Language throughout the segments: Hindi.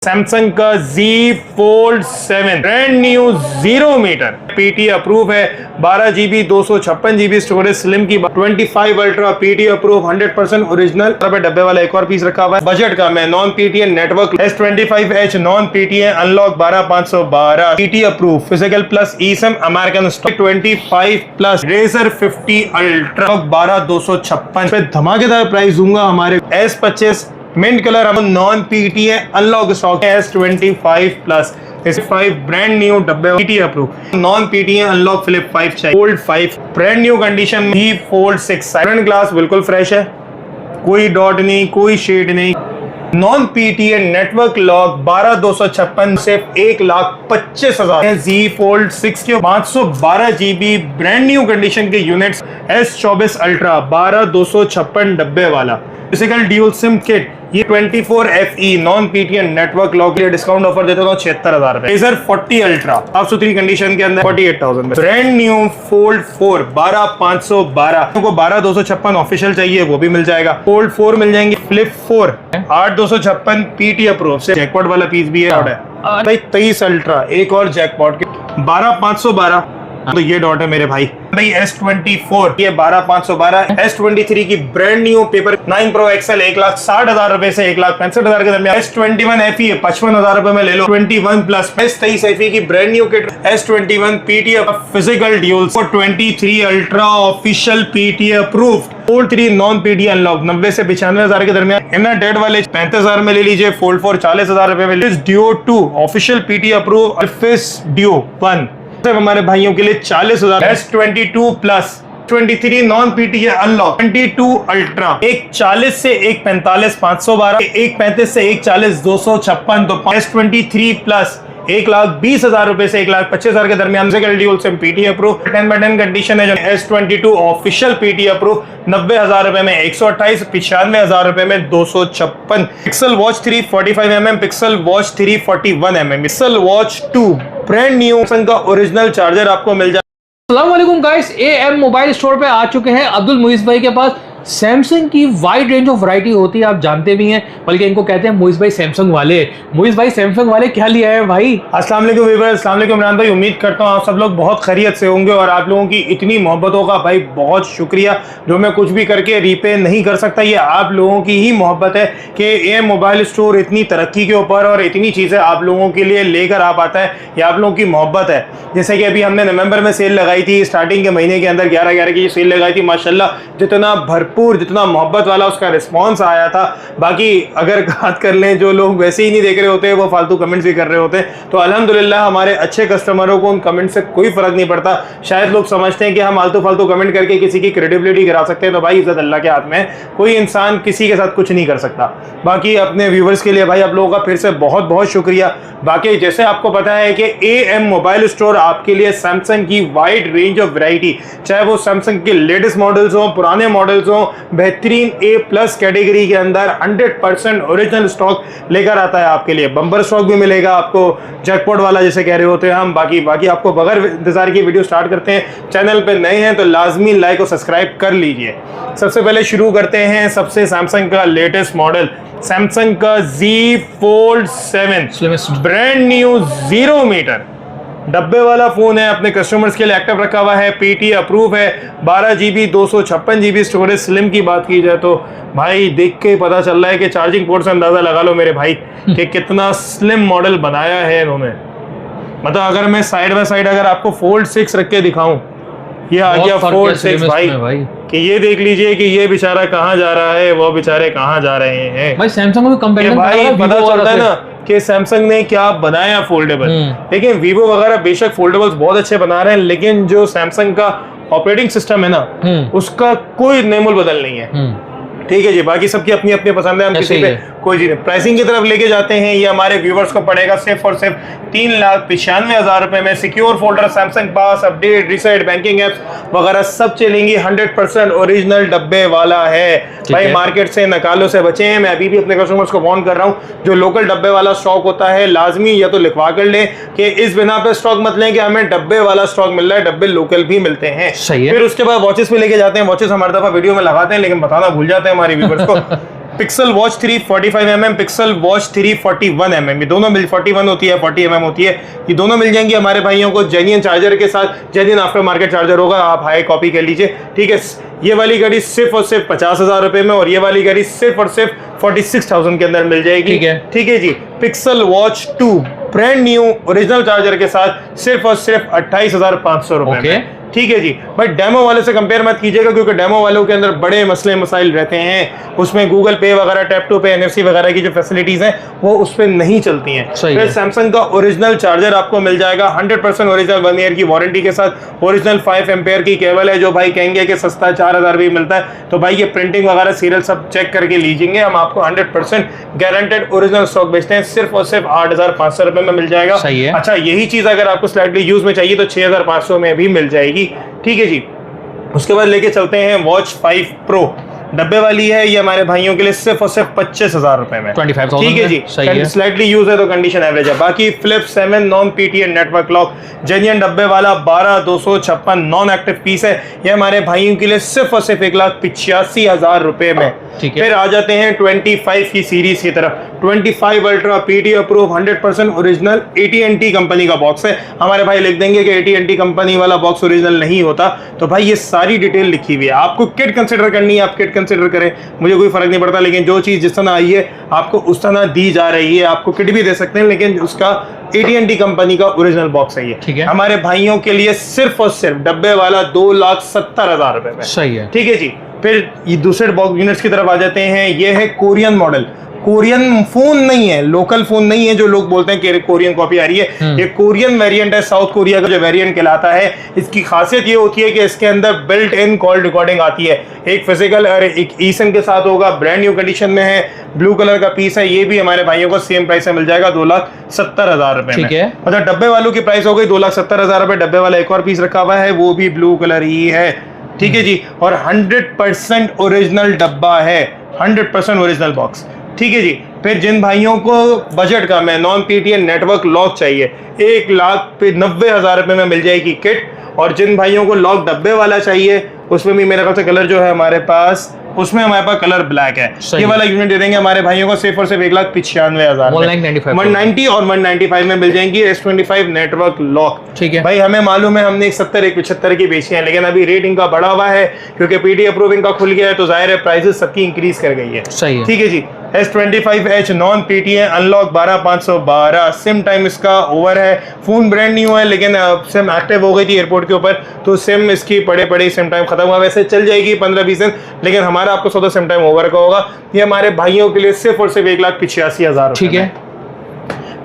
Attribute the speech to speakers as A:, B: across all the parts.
A: सैमसंग का Z Fold 7 brand new 0 meter PT approve है। 12 GB 256 GB स्टोरेज स्लिम की 25 अल्ट्रा PT अप्रूव 100% ओरिजिनल डब्बे वाला एक और पीस रखा हुआ है। बजट का मैं non PTN network S25H non PTN unlock 12512 PT approve physical plus eSIM American stock 25 plus Razr 50 ultra 12256 पे धमाकेदार प्राइस दूंगा। हमारे S25 मिंट कलर हम नॉन पीटी है unlock stock S25 plus S5 brand new डब्बे पीटी अप्रूव नॉन पीटी है अनलॉक फ्लिप 5 चाहिए फोल्ड 5 ब्रांड न्यू कंडीशन में फोल्ड 6 साइड ग्लास बिल्कुल फ्रेश है, कोई डॉट नहीं कोई शेड नहीं। नॉन पीटीए नेटवर्क लॉक 12256 सिर्फ 1,25,000 Z Fold 6 के 512 GB ब्रांड न्यू कंडीशन के यूनिट्स S24 अल्ट्रा 12256 डब्बे वाला फिजिकल ड्यूल सिम किट ये 24FE non PTN network lock के लिए डिस्काउंट ऑफर देता हूँ 76,000 रुपए। रेजर 40 अल्ट्रा साफ सुथरी कंडीशन के अंदर 48,000 में। ब्रांड न्यू फोल्ड 4 12512 को 12256 ऑफिशियल चाहिए वो भी मिल जाएगा। फोल्ड 4 मिल जाएंगे, फ्लिप 4 8256 पीटी अप्रूव से जैकपॉट वाला पीस भी है भाई 23 अल्ट्रा एक और जैकपॉट के 12512 तो ये डॉट है मेरे भाई S24 ये 12512 S23 की brand new paper 9 pro XL 1,60,000 रुपए से 1,65,000 के दरमियान S21 FE 55,000 रुपए में ले लो। 21 प्लस S23 FE की brand new kit S21 PT physical dual 23 ultra official PT approve fold 3 non PT unlock 90 से 95,000 के दरमियान। इनर डेड वाले 35,000 में ले लीजिए। फोल्ड 4 40,000 रुपए में। ड्यू 2 ऑफिशियल PT अप्रूव फिस ड्यू 1 हमारे भाइयों के लिए 40,000। S22 plus 23 non PT unlock 22 ultra 140 से 145 512 135 से 140 256 तो S23 प्लस 1,20,000 रुपए से 1,25,000 के दरमियान से dual SIM PT approve 10/10 condition है जो S22 ऑफिशियल PT अप्रूव 90,000 रुपए में 128 95,000 रुपए में 256। Pixel watch 3 45mm pixel watch 3 41mm pixel watch 2 brand new Samsung का ओरिजिनल चार्जर आपको मिल जाए।
B: अस्सलाम वालेकुम गाइस, AM मोबाइल स्टोर पे आ चुके हैं अब्दुल मुइज़ भाई के पास। सैमसंग की वाइड रेंज ऑफ वैरायटी होती है, आप जानते भी हैं, बल्कि इनको कहते हैं मुइज़ भाई सैमसंग वाले। मुइज़ भाई सैमसंग वाले क्या लिया है भाई?
A: अस्सलाम वालेकुम व्यूअर्स, अस्सलाम वालेकुम इमरान भाई। उम्मीद करता हूँ आप सब लोग बहुत खैरियत से होंगे और आप लोगों की इतनी मोहब्बतों का भाई बहुत शुक्रिया, जो मैं कुछ भी करके रीपे नहीं कर सकता। ये आप लोगों की ही मोहब्बत है कि AM मोबाइल स्टोर इतनी तरक्की के ऊपर और इतनी चीज़ें आप लोगों के लिए लेकर आ पाता है, ये आप लोगों की मोहब्बत है। जैसे कि अभी हमने नवंबर में सेल लगाई थी, स्टार्टिंग के महीने के अंदर 11/11 की सेल लगाई थी। माशाल्लाह जितना भरपूर जितना मोहब्बत वाला उसका रिस्पांस आया था। बाकी अगर बात कर लें जो लोग वैसे ही नहीं देख रहे होते वो फालतू कमेंट्स भी कर रहे होते हैं, तो अल्हम्दुलिल्लाह हमारे अच्छे कस्टमरों को उन कमेंट से कोई फर्क नहीं पड़ता। शायद लोग समझते हैं कि हम फालतू फालतू कमेंट करके किसी की क्रेडिबिलिटी गिरा सकते हैं, तो भाई इज्जत अल्लाह के हाथ में है, कोई इंसान किसी के साथ कुछ नहीं कर सकता। बाकी अपने व्यूवर्स के लिए भाई आप लोगों का फिर से बहुत बहुत शुक्रिया। बाकी जैसे आपको पता है कि AM मोबाइल स्टोर आपके लिए सैमसंग की वाइड रेंज ऑफ वैरायटी, चाहे वो सैमसंग के लेटेस्ट मॉडल्स हो पुराने मॉडल्स हो, बेहतरीन A+ कैटेगरी के अंदर 100% ओरिजिनल स्टॉक लेकर आता है आपके लिए। बम्पर स्टॉक भी मिलेगा आपको, जैकपॉट वाला जैसे कह रहे होते हैं हम। बाकी आपको बगैर इंतजार की वीडियो स्टार्ट करते हैं। चैनल पे नए हैं तो लाजमी लाइक और सब्सक्राइब कर लीजिए। सबसे पहले शुरू करते हैं सबसे सैमसंग का लेटेस्ट मॉडल, सैमसंग का Z Fold 7 brand new 0 meter डब्बे वाला फोन है, अपने कस्टमर्स के लिए एक्टिव रखा हुआ है, PT अप्रूव है। 12 GB 256 GB स्टोरेज स्लिम की बात की जाए तो भाई देख के पता चल रहा है कि चार्जिंग पोर्ट से अंदाजा लगा लो मेरे भाई कि कितना स्लिम मॉडल बनाया है इन्होंने। मतलब अगर मैं साइड बाय साइड अगर आपको फोल्ड 6 रख के दिखाऊं, ये आ गया फोल्ड 6 भाई कि ये देख लीजिए कि ये बेचारा कहाँ जा रहा है, वो बेचारे कहाँ जा रहे हैं
B: भाई। सैमसंग को भी कंपेरिजन
A: भाई पता चलता है ना कि सैमसंग ने क्या बनाया फोल्डेबल। लेकिन वीवो वगैरह बेशक फोल्डेबल्स बहुत अच्छे बना रहे हैं, लेकिन जो सैमसंग का ऑपरेटिंग सिस्टम है ना उसका कोई नेमुल बदल नहीं है। ठीक है जी, बाकी सबकी अपनी अपनी पसंद है, हम किसी पे कोई चीज नहीं। प्राइसिंग की तरफ लेके जाते हैं, ये हमारे व्यूवर्स को पड़ेगा सिर्फ और सिर्फ 3,95,000 रुपए में। सिक्योर फोल्डर, सैमसंग पास, अपडेट, रीसेट, बैंकिंग एप्स वगैरह सब चलेंगी। 100% ओरिजिनल डब्बे वाला है भाई। मार्केट से नकालों से बचे हैं। मैं अभी भी अपने कस्टमर्स को वार्न कर रहा हूँ, जो लोकल डब्बे वाला स्टॉक होता है लाजमी या तो लिखवा कर लें कि इस बिना पे स्टॉक मत लें कि हमें डब्बे वाला स्टॉक मिल रहा है, डब्बे लोकल भी मिलते हैं। फिर उसके बाद वॉचेस पे लेके जाते हैं। वॉचेस हमारे दफा वीडियो में लगाते हैं लेकिन बताना भूल जाते हैं हमारे व्यूवर्स को pixel watch 3 45mm, pixel watch 3 41mm, ये दोनों मिल 41 होती है 40mm होती है, ये दोनों मिल जाएंगी हमारे भाइयों को जेन्युइन चार्जर के साथ। जेन्युइन आफ्टर मार्केट चार्जर होगा, आप हाई कॉपी कर लीजिए, ठीक है। ये वाली घड़ी सिर्फ और सिर्फ 50,000 रुपए में, और ये वाली घड़ी सिर्फ और सिर्फ 46,000 के अंदर मिल जाएगी, ठीक है जी। Pixel watch 2 brand new original charger के साथ सिर्फ और सिर्फ 28,500 रुपए में, ठीक है जी। बट डेमो वाले से कंपेयर मत कीजिएगा, क्योंकि डेमो वालों के अंदर बड़े मसले मसाइल रहते हैं, उसमें गूगल पे वगैरह, टैप टू पे, NFC वगैरह की जो फैसिलिटीज हैं वो उस पर नहीं चलती हैं। फिर सैमसंग का ओरिजिनल चार्जर आपको मिल जाएगा 100% ओरिजिनल 1 ईयर की वारंटी के साथ। ओरिजिनल 5 एम्पेयर की केबल है, जो भाई कहेंगे कि सस्ता 4,000 भी मिलता है, तो भाई ये प्रिंटिंग वगैरह सीरियल सब चेक करके लीजिएंगे, हम आपको 100% गारंटेड ओरिजिनल स्टॉक बेचते हैं, सिर्फ और सिर्फ 8,500 रुपए में मिल जाएगा। अच्छा, यही चीज अगर आपको स्लाइटली यूज में चाहिए तो 6,500 में भी मिल जाएगी, ठीक है जी। उसके बाद लेके चलते हैं वॉच 5 प्रो, डब्बे वाली है, ये हमारे भाइयों के लिए सिर्फ और सिर्फ 25,000 रुपए में,
B: 25,000,
A: ठीक है जी। स्लाइटली यूज है तो कंडीशन एवरेज है। बाकी flip 7 non PTN network lock genuine डब्बे वाला 12,256 नॉन एक्टिव पीस है, ये हमारे भाइयों के लिए सिर्फ और सिर्फ 1,85,000 रुपए में, ठीक है। फिर आ जाते हैं 25 की सीरीज की तरफ। 25 ultra PT approve 100% original AT&T company का बॉक्स है। हमारे भाई लिख देंगे कि AT&T कंपनी वाला बॉक्स ओरिजिनल नहीं होता, तो भाई ये सारी डिटेल लिखी हुई है। आपको किट कंसिडर करनी है, आप किट कंसिडर करें, मुझे कोई फर्क नहीं पड़ता, लेकिन जो चीज जिस तरह आई है आपको उस तरह दी जा रही है। आपको किट भी दे सकते हैं, लेकिन उसका AT&T कंपनी का ओरिजिनल बॉक्स है ये, ठीक है। हमारे भाइयों के लिए सिर्फ और सिर्फ डब्बे वाला 2,70,000 रुपए में, सही है, ठीक है जी। फिर ये दूसरे बॉक्स यूनिट्स की तरफ आ जाते हैं। ये है कोरियन मॉडल, कोरियन फोन नहीं है, लोकल फोन नहीं है जो लोग बोलते हैं कि कोरियन कॉपी आ रही है, ये कोरियन वेरिएंट है, साउथ कोरिया का जो वेरिएंट कहलाता है। इसकी खासियत ये होती है कि इसके अंदर बिल्ट इन कॉल रिकॉर्डिंग आती है, एक फिजिकल और एक eSIM के साथ होगा, ब्रांड न्यू कंडीशन में है, ब्लू कलर का पीस है। ये भी हमारे भाइयों को सेम प्राइस में मिल जाएगा 2,70,000 रुपए में, ठीक है। मतलब डब्बे वालों की प्राइस हो गई 2,70,000 रुपए, डब्बे वाला एक और पीस रखा हुआ है, वो भी ब्लू कलर ही है, ठीक है जी। और 100% ओरिजिनल डब्बा है, 100% ओरिजिनल बॉक्स, ठीक है जी। फिर जिन भाइयों को बजट कम है, नॉन PTN नेटवर्क लॉक चाहिए, 1,90,000 रुपए में मिल जाएगी किट। और जिन भाइयों को लॉक डब्बे वाला चाहिए, उसमें भी मेरे ख्याल से कलर जो है हमारे पास, उसमें हमारे पास कलर ब्लैक है, ये वाला यूनिट दे देंगे हमारे भाइयों को सिर्फ और सिर्फ 1,95,000, 190 और 195 में मिल जाएंगी S25 नेटवर्क लॉक, ठीक है। भाई हमें मालूम है हमने 170 175 की बेची है, लेकिन अभी रेट इनका बढ़ा हुआ है क्योंकि PD अप्रूविंग का खुल गया है, तो जाहिर है प्राइसेस सबकी इंक्रीज कर गई है, सही है, ठीक है जी। S25H non PTN unlock 12,512, SIM time इसका ओवर है, फोन ब्रांड न्यू है, लेकिन सिम एक्टिव हो गई थी एयरपोर्ट के ऊपर, तो सिम इसकी पड़े सिम टाइम खत्म हुआ। वैसे चल जाएगी 15-20 दिन, लेकिन हमारा आपको 100 सिम टाइम ओवर का होगा। ये हमारे भाइयों के लिए सिर्फ और सिर्फ 1,85,000, ठीक है।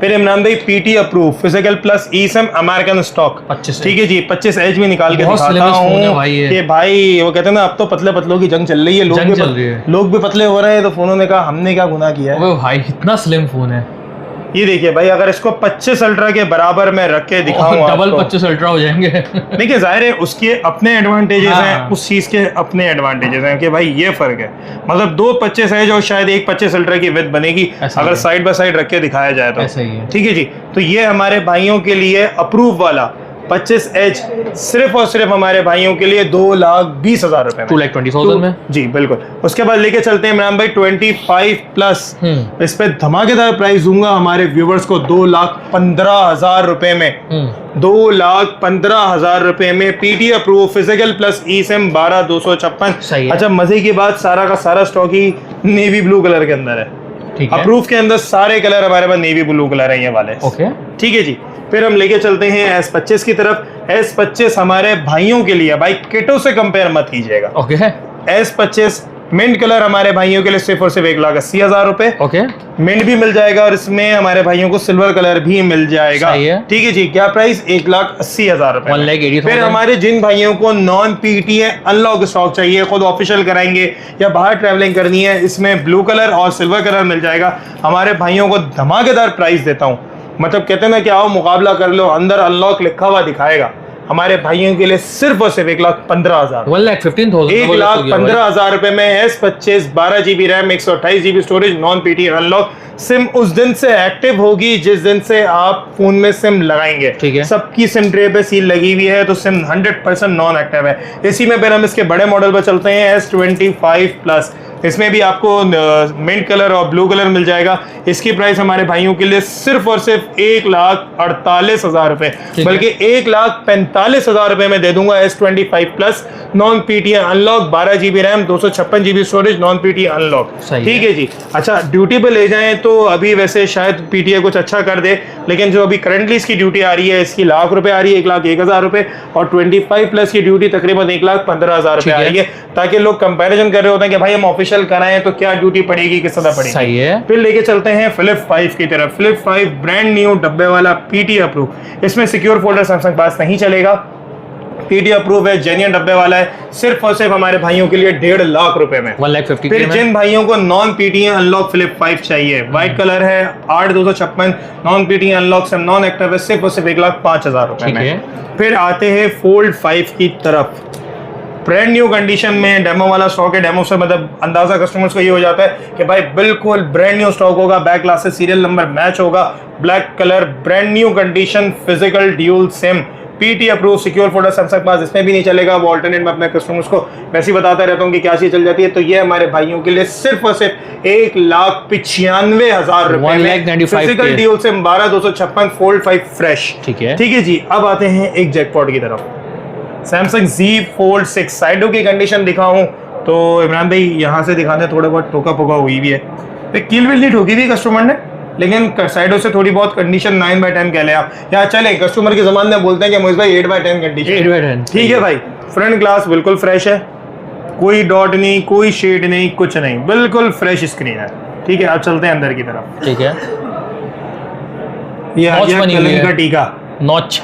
A: फिर इमरान भाई PT approve physical plus eSIM American stock 25, ठीक है जी। 25H भी निकाल के दिखाता हूँ कि भाई वो कहते हैं ना, अब तो पतले पतलों की जंग चल रही है, लोग भी पतले हो रहे हैं, तो फोनों ने कहा हमने क्या गुनाह किया है भाई, इतना स्लिम फोन है। ये देखिए भाई, अगर इसको 25 अल्ट्रा के बराबर में रख के दिखाऊं, डबल 25 अल्ट्रा हो जाएंगे। देखिए जाहिर है उसके अपने एडवांटेजेस हैं, उस चीज के अपने एडवांटेजेस हैं कि भाई ये फर्क है, मतलब 2 25H और शायद एक 25 अल्ट्रा की विड्थ बनेगी अगर साइड बाय साइड रख के दिखाया जाए तो, ठीक है जी। तो ये हमारे भाइयों के लिए अप्रूव वाला 25H सिर्फ और सिर्फ हमारे भाइयों के लिए 2,20,000 रुपए में, 2,20,000 में जी, बिल्कुल। उसके बाद लेके चलते हैं इमरान भाई 25 प्लस, इस पे धमाकेदार प्राइस दूंगा हमारे व्यूवर्स को 2,15,000 रुपए में, 2,15,000 रुपए में PT approve physical plus eSIM 12,256। अच्छा, मजे की बात, सारा का सारा स्टॉक ही नेवी ब्लू कलर के अंदर है, अप्रूव के अंदर सारे कलर हमारे पास नेवी ब्लू कलर है ये वाले, ठीक है जी। फिर हम लेके चलते हैं S25 की तरफ। S25 हमारे भाइयों के लिए, भाई किटों से कंपेयर मत कीजिएगा, S25 मिंट कलर हमारे भाइयों के लिए सिर्फ और सिर्फ 1,80,000 रुपए, मिंट भी मिल जाएगा और इसमें हमारे भाइयों को सिल्वर कलर भी मिल जाएगा, ठीक है जी। क्या प्राइस, 1,80,000 रुपए। फिर हमारे जिन भाइयों को नॉन PTN अनलॉक स्टॉक चाहिए, खुद ऑफिशियल कराएंगे या बाहर ट्रैवलिंग करनी है, इसमें ब्लू कलर और सिल्वर कलर मिल जाएगा। हमारे भाइयों को धमाकेदार प्राइस देता हूँ, मतलब कहते हैं ना कि आओ मुकाबला कर लो, अंदर अनलॉक लिखा हुआ दिखाएगा। हमारे भाइयों के लिए सिर्फ और सिर्फ 1,15,000, 1,15,000 रुपए में S25 12GB RAM 128GB storage non PTN unlock. SIM उस दिन से एक्टिव होगी जिस दिन से आप फोन में सिम लगाएंगे, ठीक है। सबकी सिम ट्रे पे सील लगी हुई है, तो सिम 100% नॉन एक्टिव है। इसी में फिर हम इसके बड़े मॉडल पर चलते हैं, S25 प्लस। इसमें भी आपको मिंट कलर और ब्लू कलर मिल जाएगा। इसकी प्राइस हमारे भाइयों के लिए सिर्फ और सिर्फ 1,48,000 रुपए, बल्कि 1,45,000 रुपए में दे दूंगा। S25 plus non PTA unlock, 12 GB RAM, 256 GB storage, non PTA unlock. ठीक है जी। अच्छा, ड्यूटी पे ले जाएं तो अभी वैसे शायद पीटीए कुछ अच्छा कर दे, लेकिन जो अभी करंटली इसकी ड्यूटी आ रही है, इसकी लाख रुपए आ रही है, 1,01,000 रुपए, और 25 प्लस की ड्यूटी तकरीबन 1,15,000 रुपए आ रही है, ताकि लोग कंपैरिजन कर रहे होते हैं कि भाई हम ऑफिशियल कराएं तो क्या ड्यूटी पड़ेगी, किस तरह पड़ेगी।
B: सही है।
A: फिर लेके चलते हैं फ्लिप 5 की तरफ। फ्लिप 5 ब्रांड न्यू डब्बे वाला, पीटी अप्रूव। इसमें सिक्योर फोल्डर सैमसंग पास नहीं चलेगा, पीटी अप्रूव है, जेन्युइन डब्बे वाला है, सिर्फ और सिर्फ हमारे भाइयों के लिए 1.5 लाख रुपए में।
B: 1,50,000।
A: फिर जिन भाइयों को नॉन पीटीए अनलॉक फ्लिप 5 चाहिए, व्हाइट कलर है, 8,256, नॉन पीटीए अनलॉक से नॉन एक्टिव है, सिर्फ और सिर्फ 1,05,000 रुपए में। फिर आते हैं फोल्ड 5 की तरफ। ब्रांड न्यू कंडीशन में डेमो वाला स्टॉक है। डेमो से मतलब अंदाजा कस्टमर्स को ये हो जाता है कि भाई बिल्कुल ब्रांड न्यू स्टॉक होगा, back glasses serial number match होगा, black colour, brand new condition, physical dual SIM, PT approve, secure folder Samsung pass इसमें भी नहीं चलेगा। वो ऑल्टरनेट में अपने कस्टमर्स को वैसे ही बताता रहता हूँ कि क्या चीज चल जाती है। तो ये हमारे भाइयों के लिए सिर्फ और सिर्फ 1,95,000 रुपए में, physical dual SIM, 12,256, fold 5 fresh. ठीक है जी। अब आते हैं एक जैकपॉट की तरफ, सैमसंग Z Fold 6। साइडों की कंडीशन दिखाऊं तो इमरान भाई यहाँ से दिखाने थोड़ा बहुत टोका पोका हुई भी है, कील विल नहीं ठोकी थी कस्टमर ने, लेकिन साइडों से थोड़ी बहुत कंडीशन 9/10 कह लें आप, या चले कस्टमर के जमाने में बोलते हैं कि मुझे भाई 8/10 कंडीशन।
B: 8/10
A: ठीक है भाई। फ्रंट ग्लास बिल्कुल फ्रेश है, कोई डॉट नहीं, कोई शेड नहीं, कुछ नहीं, बिल्कुल फ्रेश स्क्रीन है। ठीक है, अब चलते हैं अंदर की तरफ।
B: ठीक है,
A: ये आ गया कलंक का टीका, नॉच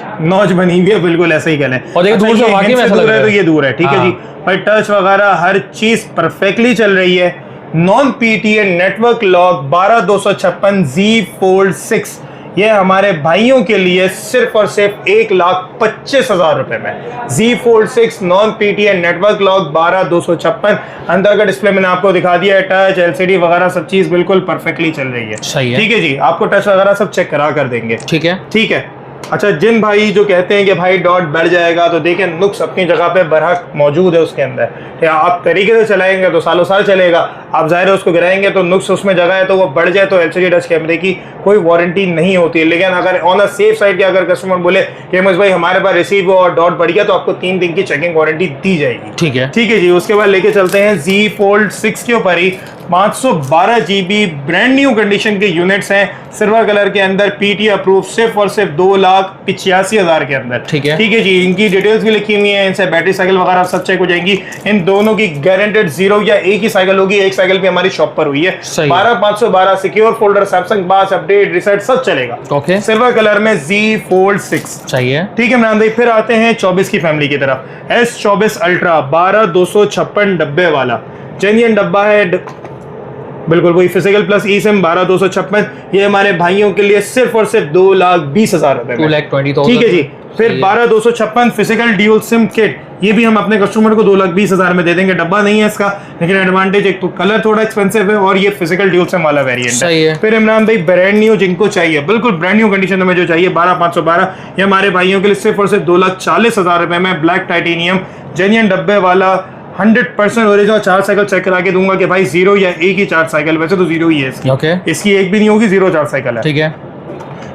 A: बनी हुई है, बिल्कुल ऐसे ही कह लें।
B: और दूर से वाकई में
A: दूर है तो ये दूर है। ठीक है जी। और टच वगैरह हर चीज परफेक्टली चल रही है। Non PTA network lock, 12,256 Z Fold 6, ये हमारे भाइयों के लिए सिर्फ और सिर्फ 1,25,000 रुपए में। Z Fold 6 non PTA network lock, 12,256। अंदर का डिस्प्ले मैंने आपको दिखा दिया है, टच एलसीडी वगैरह सब चीज बिल्कुल परफेक्टली चल रही है।
B: सही है।
A: ठीक है जी। आपको टच वगैरह सब चेक करा कर देंगे।
B: ठीक है।
A: ठीक है। अच्छा, जिन भाई जो कहते हैं कि भाई डॉट बढ़ जाएगा, तो देखें नुक्स अपनी जगह पे बरहक मौजूद है उसके अंदर। या आप तरीके से चलाएंगे तो सालों साल चलेगा, आप जाहिर है उसको गिराएंगे तो नुक्स उसमें जगह है तो वो बढ़ जाए तो एलसीडी टच कैमरे की कोई वारंटी नहीं होती है। लेकिन अगर ऑन अ सेफ साइड के अगर कस्टमर बोले कि मुझे भाई हमारे पास रिसीव और डॉट बढ़ गया, तो आपको 3 दिन की चेकिंग वारंटी दी जाएगी। ठीक है। ठीक है जी। उसके बाद लेके चलते हैं Z Fold 6 के ऊपर ही 512 GB ब्रांड न्यू कंडीशन के यूनिट्स हैं, सिल्वर कलर के अंदर, पीटी अप्रूव, सिर्फ और सिर्फ 2,85,000 के अंदर। ठीक है। ठीक है जी। इनकी डिटेल्स भी लिखी हुई है, इनसे बैटरी साइकिल वगैरह सब चेक हो जाएंगी। इन दोनों की गारंटेड 0 या एक ही साइकिल होगी, एक साइकिल भी हमारी शॉप पर हुई है। 12,512 सिक्योर फोल्डर, सैमसंग पास, अपडेट, रिसेट सब चलेगा। ओके। सिल्वर कलर में Z Fold 6 चाहिए। ठीक है इमरान भाई। फिर आते हैं 24 की फैमिली की तरफ। S24 अल्ट्रा, 12,256 डब्बे वाला, जेन्युइन डब्बा है, बिल्कुल वही फिजिकल प्लस ई सिम, 12,256। ये हमारे भाइयों के लिए सिर्फ और सिर्फ 2,20,000 रुपए में।
B: 2,20,000।
A: ठीक है जी। फिर 12,256 फिजिकल ड्यूल सिम किट, ये भी हम अपने कस्टमर को 2,20,000 में दे देंगे। डब्बा नहीं है इसका, लेकिन एडवांटेज एक तो कलर थोड़ा एक्सपेंसिव है और ये फिजिकल ड्यूल सिम वाला वेरिएंट है। फिर इमरान भाई ब्रांड न्यू जिनको चाहिए, बिल्कुल ब्रांड न्यू कंडीशन में जो चाहिए, 12,512, ये हमारे भाइयों के लिए सिर्फ और सिर्फ 2,40,000 रुपए में। ब्लैक टाइटेनियम, जेन्युइन डब्बे वाला, 100% ओरिजिनल चार्ज साइकिल चेक करा के दूंगा कि भाई 0 या एक ही चार्ज साइकिल, वैसे तो 0 ही है इसकी। इसकी एक भी नहीं होगी, 0 चार्ज साइकिल है। ठीक है।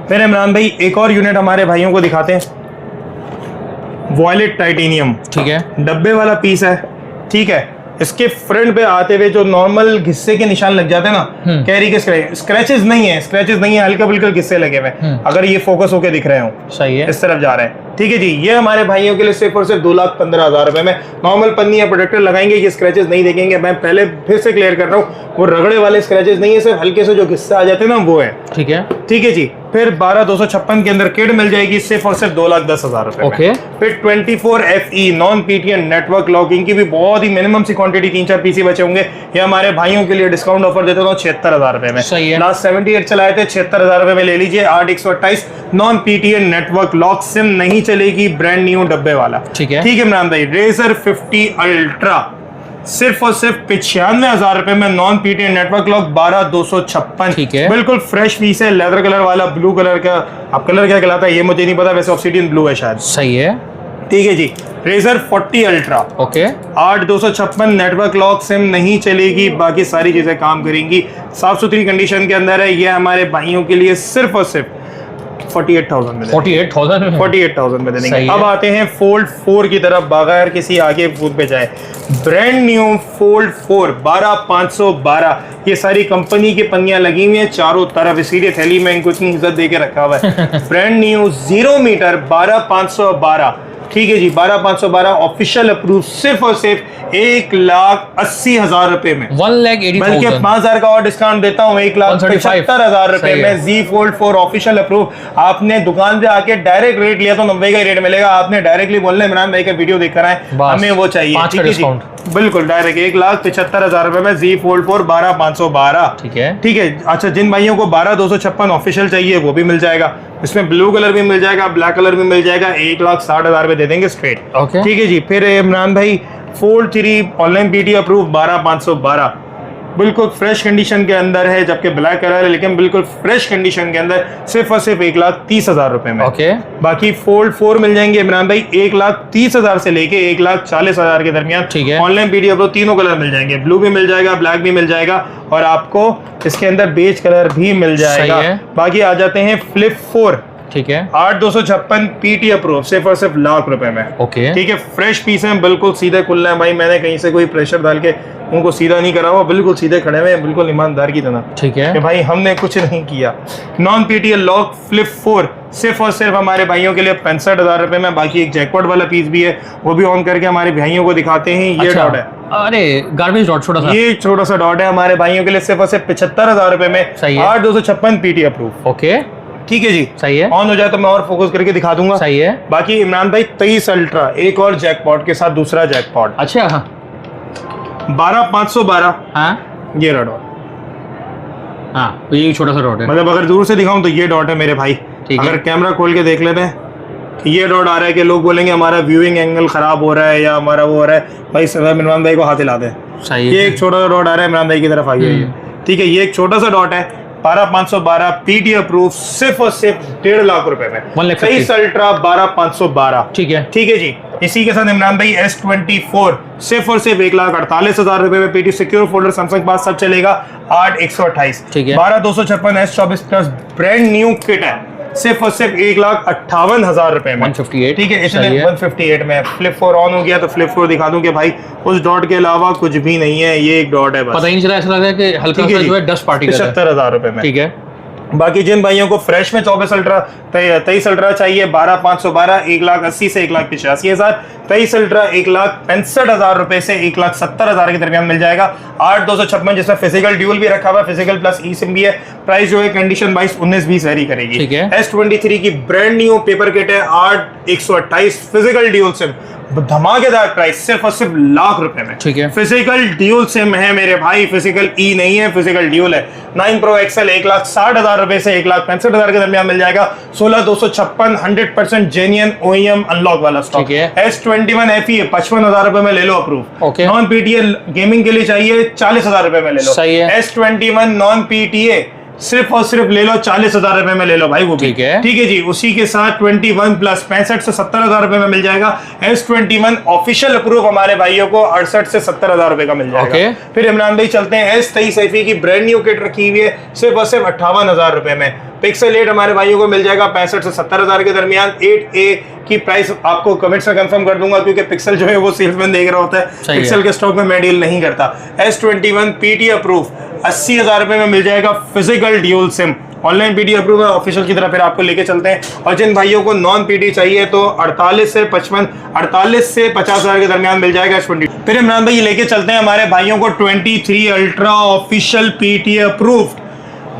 A: फिर इमरान भाई एक और यूनिट हमारे भाइयों को दिखाते हैं, वॉयलेट टाइटेनियम। ठीक है। डब्बे वाला पीस है। ठीक है। इसके फ्रंट पे आते हुए जो नॉर्मल घिस्से के निशान लग जाते हैं ना, कैरी के स्क्रैचेस नहीं है, हल्का फुल्का घिस्से लगे हुए, अगर ये फोकस होके दिख रहे हो, सही है, इस तरफ जा रहे हैं। ठीक है जी। ये हमारे भाइयों के लिए सिर्फ और सिर्फ 2,15,000 रुपए में। नॉर्मल पन्नी या प्रोटेक्टर लगाएंगे, ये स्क्रैचेस नहीं देखेंगे। मैं पहले फिर से क्लियर कर रहा हूँ, वो रगड़े वाले स्क्रैचेस नहीं है, सिर्फ हल्के से जो घिस्से आ जाते हैं ना, वो है। ठीक है। ठीक है जी। फिर 12,256 के अंदर किट मिल जाएगी, सिर्फ और सिर्फ 2,10,000 रुपए। ओके। फिर 24 FE non PTA network locking की भी बहुत ही मिनिमम सी क्वांटिटी, 3-4 पीसी बचे होंगे। ये हमारे भाइयों के लिए डिस्काउंट ऑफर देता हूँ 76,000 रुपए में। सही है। लास्ट 78 चलाए थे, 76,000 रुपए में ले लीजिए। 8/128 non PTA network lock SIM नहीं चलेगी, ब्रांड न्यू डब्बे वाला। ठीक है। ठीक है इमरान भाई। रेजर 50 अल्ट्रा, सिर्फ और सिर्फ 95,000 रुपए में, नॉन पीटीए नेटवर्क लॉक, 12,256। ठीक है। बिल्कुल फ्रेश पीस है, लेदर कलर वाला, ब्लू कलर का। अब कलर क्या कहलाता है ये मुझे नहीं पता, वैसे ऑब्सिडियन ब्लू है शायद। सही है। ठीक है जी। Razr 40 Ultra
B: okay
A: 8256 network lock SIM नहीं चलेगी, बाकी सारी चीजें काम करेंगी, साफ सुथरी कंडीशन के अंदर है। ये हमारे भाइयों के लिए सिर्फ और सिर्फ 48,000 में 48,000 में दे देंगे। अब आते हैं फोल्ड 4 की तरफ, बगैर किसी आगे फूड पे जाए। ब्रांड न्यू फोल्ड 4 12512, ये सारी कंपनी की पन्नियां लगी हुई हैं चारों तरफ, इसीलिए थैली में इनको इतनी इज्जत दे के रखा हुआ है। ब्रांड न्यू 0 मीटर 12512, ठीक है जी, 12512 ऑफिशियल अप्रूव, सिर्फ और सिर्फ 1,80,000 रुपए में,
B: 1,80,000,
A: बल्कि 5,000 का और डिस्काउंट देता हूँ, 1,75,000 रुपए में। जी फोल्ड 4 ऑफिशियल अप्रूव। आपने दुकान पे आके डायरेक्ट रेट लिया तो 90 का रेट मिलेगा, आपने डायरेक्टली बोलना इमरान भाई का वीडियो देख कर आए, हमें वो चाहिए, ठीक है जी, बिल्कुल डायरेक्ट 1,75,000 रुपए में जी फोल्ड 4 12512,
B: ठीक है,
A: ठीक है। अच्छा, जिन भाइयों को 12256 ऑफिशियल चाहिए वो भी मिल जाएगा, इसमें ब्लू कलर भी मिल जाएगा, ब्लैक कलर भी मिल जाएगा, 1,60,000 में दे देंगे स्ट्रेट, ठीक है जी। फिर इमरान भाई फोल्ड 3 ऑनलाइन पीटी अप्रूव 12512, बिल्कुल फ्रेश कंडीशन के अंदर है, जबकि ब्लैक कलर है लेकिन बिल्कुल फ्रेश कंडीशन के अंदर, सिर्फ और सिर्फ 1,30,000 रुपए में। बाकी फोल्ड 4 मिल जाएंगे इमरान भाई 1,30,000 से लेके 1,40,000 के दरमियान, ठीक है। ऑनलाइन पीडी अप्रूव तीनों कलर मिल जाएंगे, ब्लू भी मिल जाएगा, ब्लैक भी मिल जाएगा, और आपको इसके अंदर बेज कलर भी मिल जाएगा। बाकी आ जाते हैं फ्लिप 4, ठीक है, 8,256 पीटी अप्रूव, सिर्फ और सिर्फ लाख रुपए में, ओके, ठीक है। फ्रेश पीस हैं, बिल्कुल सीधे खुल हैं भाई, मैंने कहीं से कोई प्रेशर डाल के उनको सीधा नहीं करा हुआ, बिल्कुल सीधे खड़े हुए हैं, बिल्कुल ईमानदार की तरह, ठीक है, कि भाई हमने कुछ नहीं किया। नॉन पीटीएल लॉक फ्लिप 4 सिर्फ और सिर्फ हमारे भाइयों के लिए 65,000 रुपए में। बाकी एक जैकपॉट वाला पीस भी है, वो भी ऑन करके हमारे भाइयों को दिखाते हैं। ये डॉट है, अरे गार्बेज डॉट, छोटा सा, ये छोटा सा डॉट है हमारे भाइयों के लिए, सिर्फ और सिर्फ 75,000 रुपए में, 8,256 पीटी अप्रूव, ओके, ठीक है जी, सही है। ऑन हो जाए तो मैं और फोकस करके दिखा दूंगा, सही है। बाकी इमरान भाई 23 अल्ट्रा, एक और जैकपॉट के साथ दूसरा जैकपॉट, अच्छा, 12,512, हाँ, ये डॉट, हाँ, तो ये छोटा सा डॉट है, मतलब अगर दूर से दिखाऊं तो ये डॉट है मेरे भाई, अगर कैमरा खोल के देख लेते हैं ये डॉट आ रहा है कि लोग बोलेंगे हमारा व्यूइंग एंगल खराब हो रहा है या हमारा वो हो रहा है, भाई सब इमरान भाई को हाथ हिला दे, ये एक छोटा सा डॉट आ रहा है इमरान भाई की तरफ आ गया, ठीक है, ये एक छोटा सा डॉट है, 12,512 पीटी अप्रूव, सिर्फ और सिर्फ 1.5 लाख रुपए में, 23 अल्ट्रा 12,512, ठीक है, ठीक है जी। इसी के साथ इमरान भाई S24 सिर्फ और सिर्फ 1,48,000 रुपए में, पीटी सिक्योर फोल्डर सैमसंग पास सब चलेगा, 8,128, ठीक है। 12,256 S24 plus brand new kit है, सिर्फ और सिर्फ 1,58,000 रुपए में, 158, ठीक है, इसलिए 158 में। फ्लिप 4 ऑन हो गया तो फ्लिप 4 दिखा दूं कि भाई उस डॉट के अलावा कुछ भी नहीं है, ये एक डॉट है बस, पता ही नहीं चला, ऐसा लग रहा है कि हल्का सा जो है डस्ट पार्टिकल है, 75,000 रुपए में, ठीक है। बाकी जिन भाइयों को फ्रेश में 24 अल्ट्रा 23 अल्ट्रा चाहिए, 12,512, 1,80,000 से 1,85,000, 23 अल्ट्रा 1,65,000 रुपए से 1,70,000 के दरमियान मिल जाएगा, 8,256 जिसमें फिजिकल ड्यूल भी रखा हुआ है, फिजिकल प्लस ई सिम भी है। प्राइस जो है कंडीशन 22-19-20 वेरी करेगी, ठीक है। S23 की ब्रांड न्यू पेपर किट है, 8,128 फिजिकल ड्यूल सिम, धमाकेदार प्राइस, सिर्फ और सिर्फ लाख रुपए में, ठीक है। फिजिकल ड्यूल सिम है मेरे भाई, फिजिकल ई नहीं है, फिजिकल ड्यूल है। 9 Pro XL 1,60,000 रुपए से 1,65,000 के दरमियान मिल जाएगा। 16,256 100% जेन्युइन OEM अनलॉक वाला स्टॉक है। S21 FE 55,000 रुपए में ले लो अप्रूव, नॉन PTA गेमिंग के लिए चाहिए 40,000 रुपए में ले लो, सही है। S21 नॉन PTA सिर्फ और सिर्फ ले लो 40,000 रुपए में ले लो भाई, वो ठीक है, ठीक है जी। उसी के साथ 21 प्लस 65 से 70,000 रुपए में मिल जाएगा। S21 ऑफिशियल अप्रूव हमारे भाइयों को 68 से 70,000 रुपए का मिल जाएगा। फिर इमरान भाई चलते हैं, S23 FE की ब्रांड न्यू किट रखी हुई है, सिर्फ और सिर्फ 58,000 रुपए में। पिक्सल 8 हमारे भाइयों को मिल जाएगा 65 से 70,000 के दरमियान। 8A की प्राइस आपको कमेंट्स में कंफर्म कर दूंगा, क्योंकि पिक्सल जो है वो सेल्समैन देख रहा होता है, पिक्सल के स्टॉक में मैं डील नहीं करता। S21 PT अप्रूव 80,000 रुपए में मिल जाएगा, physical dual SIM, online PT approve है ऑफिशियल की तरफ। फिर आपको लेके चलते हैं, और जिन भाइयों को नॉन पीटी चाहिए तो 48 से 50,000 के दरमियान मिल जाएगा S20। फिर इमरान भाई लेके चलते हैं हमारे भाइयों को 23 अल्ट्रा ऑफिशियल पीटी अप्रूव,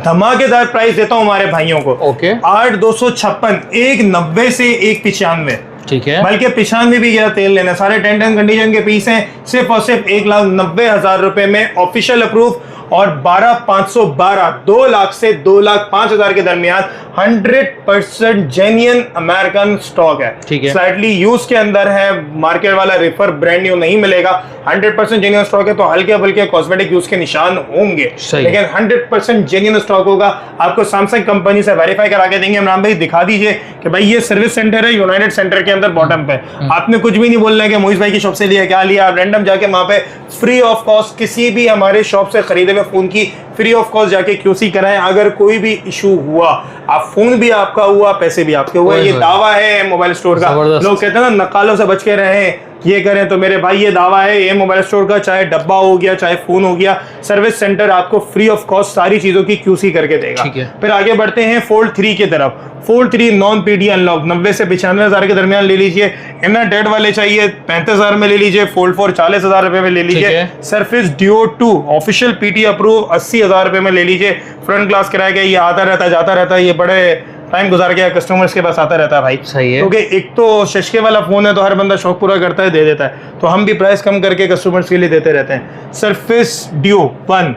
A: धमाकेदार प्राइस देता हूं हमारे भाइयों को, ओके। 8,256, 1,90 से 1,95, ठीक है, बल्कि 95 भी गया तेल लेना, सारे 10 कंडीशन के पीस हैं, सिर्फ और सिर्फ 1,90,000 रुपए में ऑफिशियल अप्रूव और 12,512 2 लाख से 2,05,000 के दरमियान 100% जेन्युइन अमेरिकन स्टॉक है।
B: ठीक है,
A: स्लाइटली यूज के अंदर है, मार्केट वाला रेफर ब्रांड न्यू नहीं मिलेगा। 100% जेन्युइन स्टॉक है तो हल्के फुल्के कॉस्मेटिक यूज के निशान होंगे, लेकिन 100% जेन्युइन स्टॉक होगा। आपको सैमसंग कंपनी से वेरीफाई करा के देंगे। इमरान भाई दिखा दीजिए कि भाई ये सर्विस सेंटर है यूनाइटेड सेंटर के अंदर बॉटम पे। आपने कुछ भी नहीं बोलना है कि मोइज भाई की शॉप से लिया, क्या लिया। आप रैंडम जाके वहां पे फ्री ऑफ कॉस्ट किसी भी हमारे शॉप से खरीदे हुए फोन की फ्री ऑफ कॉस्ट जाके क्यूसी कराएं। अगर कोई भी इशू हुआ, आप फोन भी आपका हुआ, पैसे भी आपके हुए, ये दावा है मोबाइल स्टोर का। लोग कहते हैं ना नकालों से बच के रहें, ये करें, तो मेरे भाई ये दावा है ये मोबाइल स्टोर का, चाहे डब्बा हो गया चाहे फोन हो गया, सर्विस सेंटर आपको फ्री ऑफ कॉस्ट सारी चीजों की क्यूसी करके देगा। फिर आगे बढ़ते हैं फोल्ड 3 की तरफ। फोल्ड 3 नॉन पीडी अनलॉक 90 से 95,000 के दरमियान ले लीजिए। इनर डेड वाले चाहिए 35,000 में ले लीजिए। फोल्ड 4 40,000 रुपए में ले लीजिए। Surface Duo 2 official PT approve 80,000 रुपए में ले लीजिए। फ्रंट ग्लास किराए का, ये आता रहता जाता रहता है, ये बड़े टाइम गुजार गया, कस्टमर्स के पास आता रहता है भाई।
B: सही है,
A: क्योंकि एक तो शशके वाला फोन है तो हर बंदा शौक पूरा करता है, दे देता है, तो हम भी प्राइस कम करके कस्टमर्स के लिए देते रहते हैं। सरफेस डियो 1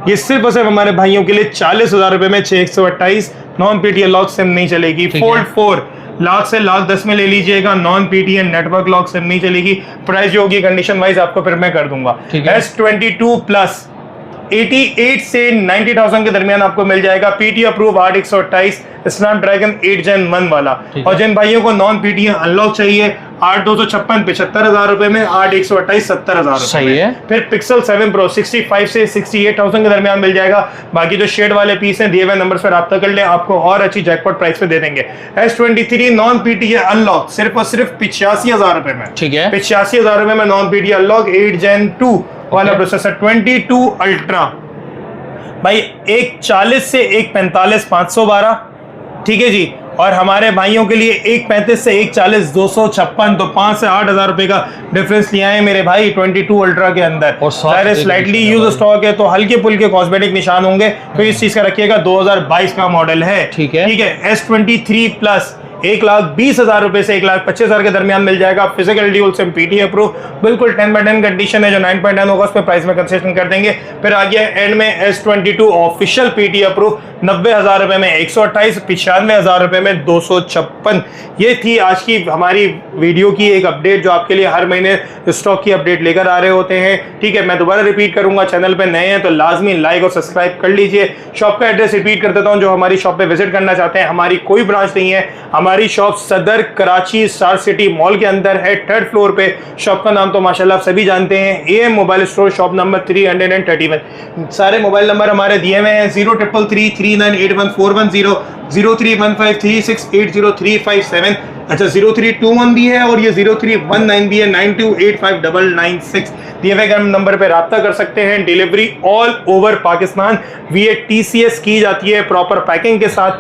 A: ये सिर्फ और सिर्फ हमारे भाइयों के लिए 40,000 रुपए में 628 नॉन पीटीएल लॉक सिम नहीं चलेगी। फोल्ड 4 लाख से $1,10,000 में ले लीजिएगा, non PTL network lock SIM नहीं चलेगी। प्राइस जो होगी कंडीशन वाइज आपको फिर मैं कर दूंगा। S22 प्लस 88 से 90,000 के दरमियान आपको मिल जाएगा। पीटी अप्रूव 8/128 स्नैपड्रैगन 8 Gen 1 वाला। और जिन भाइयों को नॉन पीटीएल अनलॉक चाहिए 8/256 75,000 रुपए में, 8/128 70,000
B: सही है।
A: फिर पिक्सल 7 Pro 65 से 68,000 के दरमियान मिल जाएगा। बाकी जो शेड वाले पीस हैं दिए हुए नंबर पर रब्ता कर ले, आपको और अच्छी जैकपॉट प्राइस पे दे देंगे। S23 नॉन पीटीएल अनलॉक सिर्फ और सिर्फ 85,000 रुपए में।
B: ठीक है,
A: 85,000 रुपए में नॉन पीटीएल अनलॉक 8 Gen 2 वाला प्रोसेसर। 22 अल्ट्रा भाई 140 से 145 512, ठीक है जी। और हमारे भाइयों के लिए 135 से 140 256, तो 5 से 8,000 रुपए का डिफरेंस लिया है मेरे भाई 22 अल्ट्रा के अंदर। और स्लाइटली यूज स्टॉक है तो हल्के फुल्के कॉस्मेटिक निशान होंगे, तो इस चीज का रखिएगा। 2022 का मॉडल है, ठीक है। S23 प्लस 1,20,000 रुपए से 1,25,000 के दरमियान मिल जाएगा। Physical dual SIM PT approve, बिल्कुल 10/10 कंडीशन है। जो 9.9 होगा उस पर प्राइस में कंसेशन कर देंगे। फिर आ गया एंड में S22 ऑफिशियल पीटी अप्रूव 90,000 रुपए में 128, 95,000 रुपए में 256। ये थी आज की हमारी वीडियो की एक अपडेट, जो आपके लिए हर महीने स्टॉक की अपडेट लेकर आ रहे होते हैं, ठीक है। मैं दोबारा रिपीट करूंगा, चैनल पे नए हैं तो लाजमी लाइक और सब्सक्राइब कर लीजिए। शॉप का एड्रेस रिपीट कर देता हूं, जो हमारी शॉप पे विजिट करना चाहते हैं, हमारी कोई ब्रांच नहीं है। हमारी शॉप सदर कराची स्टार सिटी मॉल के अंदर है, 3rd फ्लोर पे। शॉप का नाम तो माशाल्लाह आप सभी जानते हैं, AM mobile store, shop number 331। सारे मोबाइल नंबर हमारे दिए हुए हैं 0333981410, 031536800357। अच्छा 0321 भी है और ये 0319 भी है, 92859996 दिए हुए नंबर पे राब्ता कर सकते हैं। Delivery all over Pakistan via TCS की जाती है, प्रॉपर पैकिंग के साथ।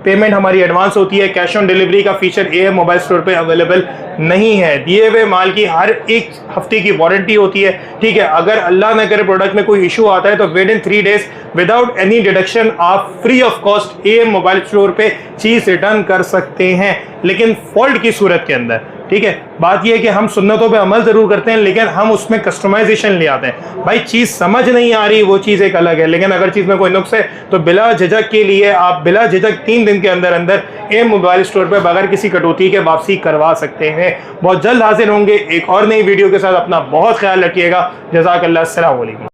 A: पेमेंट हमारी एडवांस होती है। कैश ऑन डिलीवरी का फीचर AM मोबाइल स्टोर पे अवेलेबल नहीं है। दिए हुए माल की हर एक हफ्ते की वारंटी होती है, ठीक है। अगर अल्लाह न करे प्रोडक्ट में कोई इशू आता है तो within 3 days without any deduction आप free of cost AM mobile store पे चीज रिटर्न कर सकते हैं, लेकिन फॉल्ट की सूरत के अंदर, ठीक है। बात यह है कि हम सुन्नतों पे अमल जरूर करते हैं, लेकिन हम उसमें कस्टमाइजेशन ले आते हैं। भाई चीज समझ नहीं आ रही वो चीज एक अलग है, लेकिन अगर चीज में कोई नुक्स है तो बिला झिझक के लिए आप बिला झिझक 3 दिन के अंदर अंदर AM मोबाइल स्टोर पे बगैर किसी कटौती के वापसी करवा सकते हैं। बहुत जल्द हाजिर होंगे एक और नई वीडियो के साथ। अपना बहुत ख्याल रखिएगा। जज़ाकल्लाह, अस्सलाम वालेकुम।